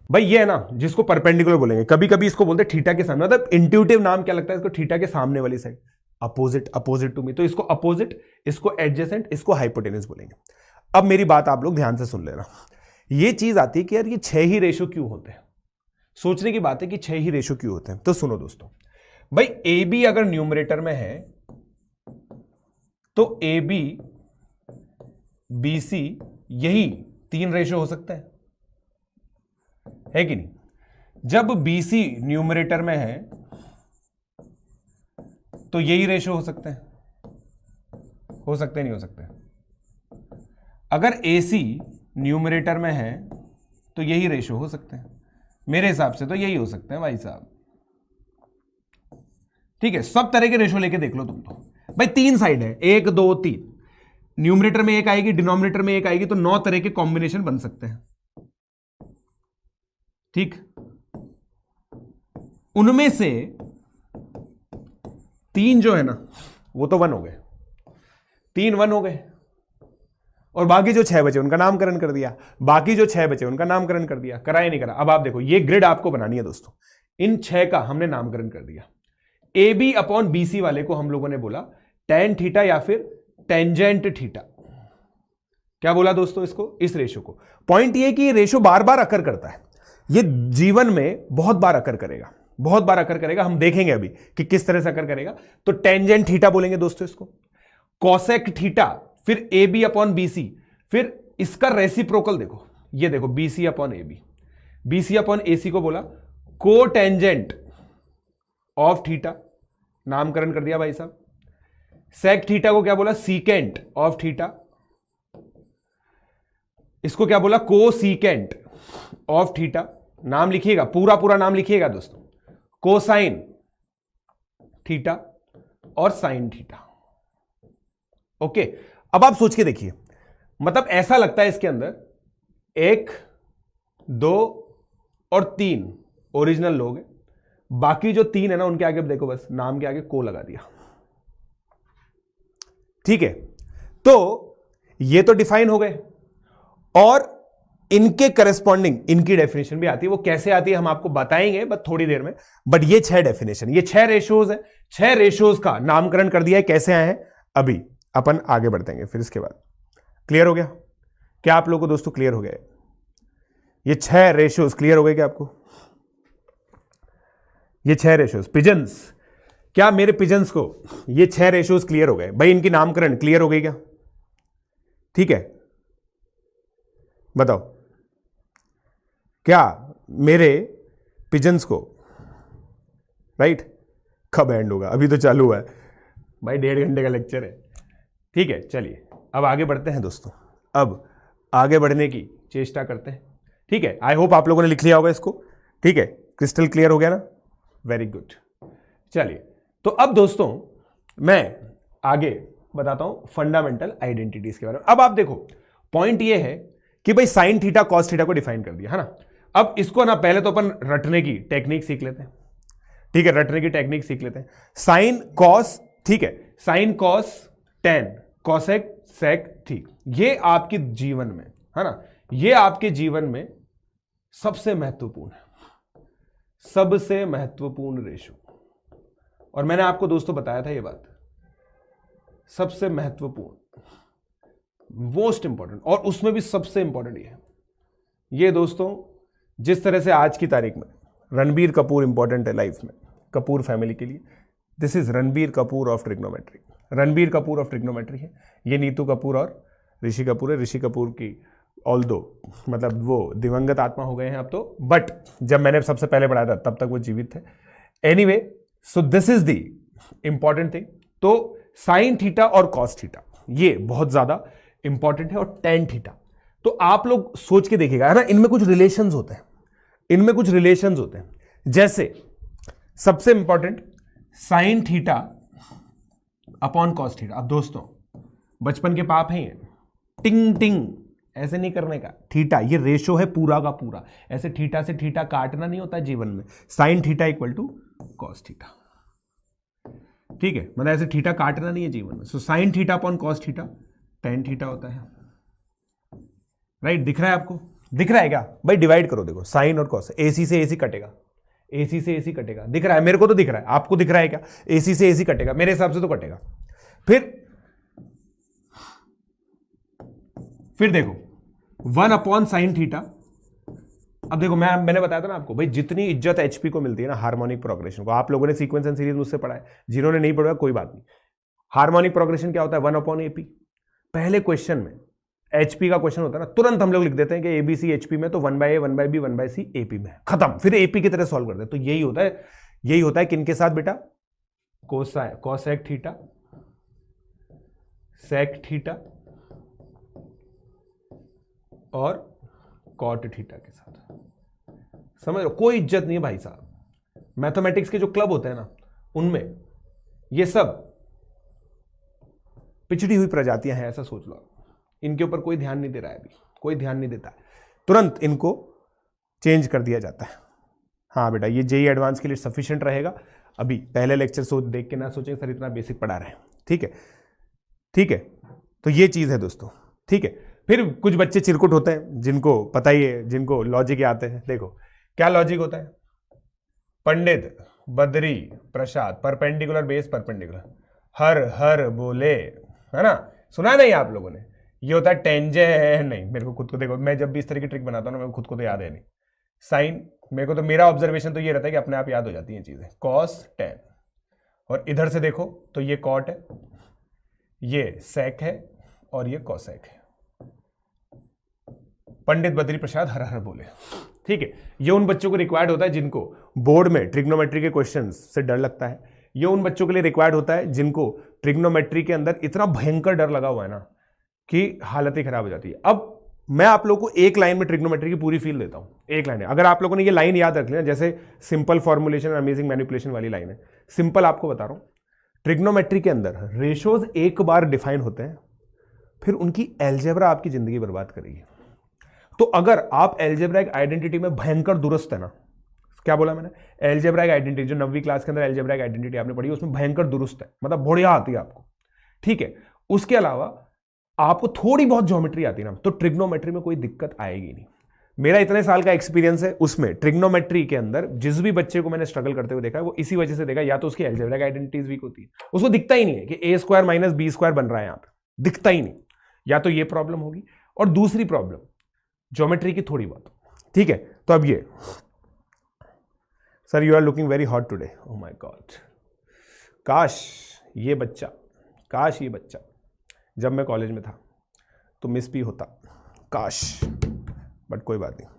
भाई ये है ना जिसको परपेंडिकुलर बोलेंगे, कभी कभी इसको बोलते हैं थीटा के सामने, मतलब इंट्यूटिव नाम क्या लगता है इसको, थीटा के सामने वाली side, opposite, opposite to me, तो इसको अपोजिट, इसको एडजेसेंट, इसको हाइपोटेनस बोलेंगे। अब मेरी बात आप लोग ध्यान से सुन लेना, ये चीज आती है कि यार ये 6 ही रेशो क्यों होते हैं, सोचने की बात है कि 6 ही रेशो क्यों होते हैं। तो सुनो दोस्तों, भाई ए बी अगर न्यूमरेटर में है तो ए बी बी सी यही 3 रेशो हो सकते हैं, है कि नहीं? जब बी सी न्यूमरेटर में है तो यही रेशो हो सकते हैं, हो सकते नहीं हो सकते? अगर ए सी न्यूमरेटर में है तो यही रेशो हो सकते हैं, मेरे हिसाब से तो यही हो सकते हैं भाई साहब। ठीक है, सब तरह के रेशो लेके देख लो तुम तो। भाई 3 साइड है, 1 2 3, न्यूमरेटर में एक आएगी, डिनोमिनेटर में एक आएगी, तो 9 तरह के कॉम्बिनेशन बन सकते हैं। ठीक, उनमें से 3 जो है ना वो तो 1 हो गए, 3 1 हो गए, और बाकी जो 6 बचे उनका नामकरण कर दिया, बाकी जो 6 बचे उनका नामकरण कर दिया, करा या नहीं करा? अब आप देखो, ये ग्रिड आपको बनानी है दोस्तों, इन 6 का हमने नामकरण कर दिया। A B upon B C वाले को हम लोगों ने बोला टेन थीटा या फिर टेंजेंट थीटा। क्या बोला दोस्तों इसको, इस रेशो को? पॉइंट ये कि ये रेशो बार बार अकर करता है, ये जीवन में बहुत बार अकर करेगा, बहुत बार अकर करेगा, हम देखेंगे अभी कि किस तरह से अकर करेगा। तो टेंजेंट थीटा बोलेंगे दोस्तों इसको, कॉसेक थीटा, फिर A B upon B C, फिर इसका रेसिप्रोकल देखो, ये देखो B C upon A B, B C upon A C को बोला को टेंजेंट ऑफ थीटा, नामकरण कर दिया भाई साहब। सेक थीटा को क्या बोला, सीकेंट ऑफ थीटा, इसको क्या बोला, को सीकेंट ऑफ थीटा। नाम लिखिएगा, पूरा पूरा नाम लिखिएगा दोस्तों, कोसाइन थीटा और साइन थीटा। ओके, अब आप सोच के देखिए, मतलब ऐसा लगता है इसके अंदर 1 2 और 3 ओरिजिनल लोग हैं, बाकी जो 3 है ना उनके आगे देखो बस नाम के आगे को लगा दिया। ठीक है, तो ये तो डिफाइन हो गए, और इनके करस्पॉन्डिंग इनकी डेफिनेशन भी आती है। वो कैसे आती है हम आपको बताएंगे बस थोड़ी देर में, बट ये 6 डेफिनेशन, ये 6 रेशोज है, 6 रेशोज का नामकरण कर दिया है। कैसे आए हैं अभी अपन आगे बढ़तेंगे, फिर इसके बाद क्लियर हो गया क्या आप लोगों को दोस्तों? क्लियर हो गया, ये 6 रेशोज क्लियर हो गए क्या आपको? ये 6 रेशोज पिजन्स, क्या मेरे पिजन्स को ये 6 रेशोज क्लियर हो गए? भाई इनकी नामकरण क्लियर हो गई क्या? ठीक है, बताओ क्या मेरे पिजन्स को, राइट? कब एंड होगा? अभी तो चालू हुआ है भाई, 1.5 घंटे का लेक्चर है। ठीक है, चलिए अब आगे बढ़ते हैं दोस्तों, अब आगे बढ़ने की चेष्टा करते हैं। ठीक है, आई होप आप लोगों ने लिख लिया होगा इसको। ठीक है, क्रिस्टल क्लियर हो गया ना? Very good. चलिए, तो अब दोस्तों मैं आगे बताता हूं फंडामेंटल आइडेंटिटीज के बारे में। अब आप देखो, पॉइंट ये है कि भाई साइन थीटा कॉस थीटा को डिफाइन कर दिया है ना। अब इसको ना पहले तो अपन रटने की टेक्निक सीख लेते हैं। ठीक है, रटने की टेक्निक सीख लेते हैं। साइन कॉस, ठीक है, sine cos tan cosec sec थी, ये आपके जीवन में है ना, ये आपके जीवन में सबसे महत्वपूर्ण है, सबसे महत्वपूर्ण रेशो। और मैंने आपको दोस्तों बताया था ये बात, सबसे महत्वपूर्ण, मोस्ट इंपॉर्टेंट, और उसमें भी सबसे इंपॉर्टेंट ये दोस्तों, जिस तरह से आज की तारीख में रणबीर कपूर इंपॉर्टेंट है लाइफ में, कपूर फैमिली के लिए, this is Ranbir Kapoor of trigonometry. Ranbir Kapoor of trigonometry है, ये नीतू कपूर और ऋषि कपूर है। ऋषि कपूर की ऑल्दो मतलब वो दिवंगत आत्मा हो गए हैं अब तो, बट जब मैंने सबसे पहले पढ़ाया था तब तक वो जीवित थे। Anyway, so this is the important thing. तो साइन थीटा और कॉस थीटा ये बहुत ज्यादा इंपॉर्टेंट है, और टेन थीटा। तो आप लोग सोच के देखिएगा है ना, इनमें कुछ रिलेशंस होते हैं, इनमें कुछ रिलेशंस होते हैं। जैसे सबसे important sine theta upon cos theta. अब दोस्तों बचपन के पाप हैं ये, टिंग टिंग ऐसे नहीं करने का। थीटा ये रेशो है पूरा का पूरा, ऐसे थीटा से थीटा काटना नहीं होता जीवन में। Sine theta equal to cos theta, ठीक है, मतलब ऐसे थीटा काटना नहीं है जीवन में। So sine theta upon cos theta tan theta होता है, राइट? दिख रहा है आपको? दिख रहा है क्या भाई? डिवाइड करो, देखो साइन और कॉस, AC से AC कटेगा, AC से AC कटेगा, दिख रहा है मेरे को तो दिख रहा है, आपको दिख रहा है क्या? AC से AC कटेगा, मेरे हिसाब से तो कटेगा। फिर देखो 1/sin थीटा। अब देखो मैंने बताया था ना आपको भाई, जितनी इज्जत HP को मिलती है ना हार्मोनिक प्रोग्रेशन को, आप लोगों ने सीक्वेंस एंड सीरीज मुझसे पढ़ा है, जिन्होंने नहीं पढ़ा कोई बात नहीं। हार्मोनिक प्रोग्रेशन क्या होता है? 1/AP। पहले क्वेश्चन में HP का क्वेश्चन होता है ना, तुरंत हम लोग लिख देते हैं कि ABC HP में तो 1/A 1/B 1/C AP में, खत्म, फिर AP की तरह सॉल्व कर देते। तो यही होता है किनके साथ बेटा? कोसेक थीटा, सेक थीटा और कॉट थीटा के साथ। समझ लो, कोई इज्जत नहीं है भाई साहब। मैथमेटिक्स के जो क्लब होते हैं ना, उनमें ये सब पिछड़ी हुई प्रजातियां हैं, ऐसा सोच लो। इनके ऊपर कोई ध्यान नहीं दे रहा है, अभी कोई ध्यान नहीं देता है, तुरंत इनको चेंज कर दिया जाता है। हाँ बेटा, ये JEE एडवांस के लिए सफिशिएंट रहेगा। अभी पहले लेक्चर देख के ना सोचें सर इतना बेसिक पढ़ा रहे हैं, ठीक है, ठीक है। तो ये चीज है दोस्तों, ठीक है। फिर कुछ बच्चे चिरकुट होते हैं, जिनको पता ही है, जिनको लॉजिक आते हैं। देखो क्या लॉजिक होता है? Pandit Badri Prasad, perpendicular base perpendicular, हर हर बोले, है ना, सुना नहीं आप लोगों ने? ये होता है टेंजेंट, नहीं मेरे को खुद को, देखो मैं जब भी इस तरह की ट्रिक बनाता हूँ ना, मेरे को खुद को तो याद है नहीं। साइन, मेरे को तो मेरा ऑब्जर्वेशन तो ये रहता है कि अपने आप याद हो जाती हैं चीजें। कॉस टेन, और इधर से देखो तो ये कॉट है, ये सेक है और ये कॉसेक है। पंडित बद्री प्रसाद हर हर बोले, ठीक है। ये उन बच्चों को रिक्वायर्ड होता है जिनको बोर्ड में ट्रिग्नोमेट्री के क्वेश्चंस से डर लगता है। ये उन बच्चों के लिए रिक्वायर्ड होता है जिनको ट्रिग्नोमेट्री के अंदर इतना भयंकर डर लगा हुआ है ना कि हालत ही खराब हो जाती है। अब मैं आप लोगों को एक लाइन में ट्रिग्नोमेट्री की पूरी फील देता हूं, एक लाइन है। अगर आप लोगों ने ये लाइन याद रख लिया, जैसे सिंपल फॉर्मुलेशन, अमेजिंग मैनिपुलेशन वाली लाइन है, सिंपल आपको बता रहा हूं, ट्रिग्नोमेट्री के अंदर रेशोज एक बार डिफाइन होते हैं, फिर उनकी एल्जेब्रा आपकी जिंदगी बर्बाद करेगी। तो अगर आप एल्जेब्राइक आइडेंटिटी में भयंकर दुरुस्त है ना, क्या बोला मैंने? एल्जेब्राइक आइडेंटिटी, जो 9वीं क्लास के अंदर एल्जेब्राइक आइडेंटिटी आपने पढ़ी, उसमें भयंकर दुरुस्त है, मतलब बढ़िया आती है आपको, ठीक है। उसके अलावा आपको थोड़ी बहुत ज्योमेट्री आती है ना, तो ट्रिग्नोमेट्री में कोई दिक्कत आएगी नहीं। मेरा इतने साल का एक्सपीरियंस है, उसमें ट्रिग्नोमेट्री के अंदर जिस भी बच्चे को मैंने स्ट्रगल करते हुए देखा है, वो इसी वजह से देखा, या तो उसकी एल्जेब्राइक आइडेंटिटीज वीक होती है, उसको दिखता ही नहीं है कि A² - B² बन रहा है, यहां पे दिखता ही नहीं, या तो ये प्रॉब्लम होगी, और दूसरी प्रॉब्लम ज्योमेट्री की थोड़ी बहुत, ठीक है। तो अब ये, sir you are looking very hot today, oh my god, काश ये बच्चा जब मैं कॉलेज में था तो मिस भी होता, काश, बट कोई बात नहीं।